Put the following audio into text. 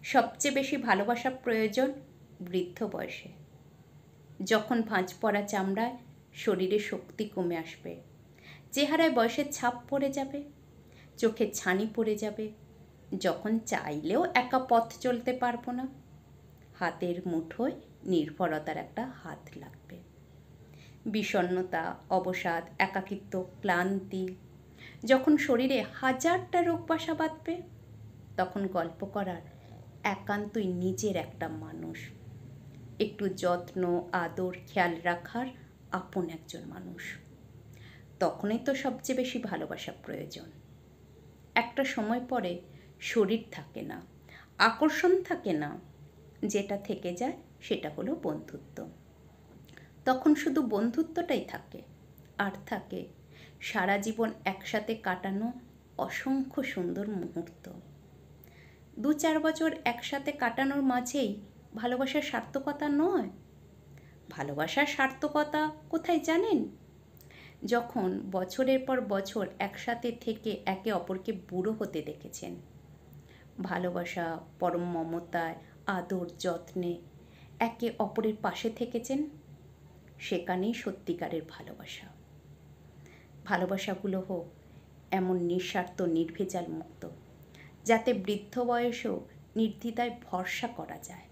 সবচেয়ে বেশি ভালোবাসা প্রয়োজন বৃদ্ধ বয়সে, যখন ভাঁজ পড়া চামড়ায় শরীরে শক্তি কমে আসবে, চেহারায় বয়সের ছাপ পড়ে যাবে, চোখে ছানি পড়ে যাবে, যখন চাইলেও একা পথ চলতে পারবো না, হাতের মুঠোয় নির্ভরতার একটা হাত লাগবে। বিষণ্ণতা, অবসাদ, একাকিত্ব, ক্লান্তি, যখন শরীরে হাজারটা রোগ বাসা বাঁধবে, তখন গল্প করার একান্তই নিজের একটা মানুষ, একটু যত্ন, আদর, খেয়াল রাখার আপন একজন মানুষ। তখনই তো সবচেয়ে বেশি ভালোবাসা প্রয়োজন। একটা সময় পরে শরীর থাকে না, আকর্ষণ থাকে না, যেটা থেকে যায় সেটা হলো বন্ধুত্ব। তখন শুধু বন্ধুত্বটাই থাকে, আর থাকে সারা জীবন একসাথে কাটানো অসংখ্য সুন্দর মুহূর্ত। 2-4 বছর একসাথে কাটানোর মাঝেই ভালোবাসার সার্থকতা নয়। ভালোবাসার সার্থকতা কোথায় জানেন? যখন বছরের পর বছর একসাথে থেকে একে অপরকে বুড়ো হতে দেখেছেন, ভালোবাসা, পরম মমতায়, আদর, যত্নে একে অপরের পাশে থেকেছেন, সেখানেই সত্যিকারের ভালোবাসা। ভালোবাসাগুলো হোক এমন নিঃস্বার্থ, নির্ভেজাল মুক্ত, যাতে বৃদ্ধ বয়সেও নির্দ্বিধায় ভরসা করা যায়।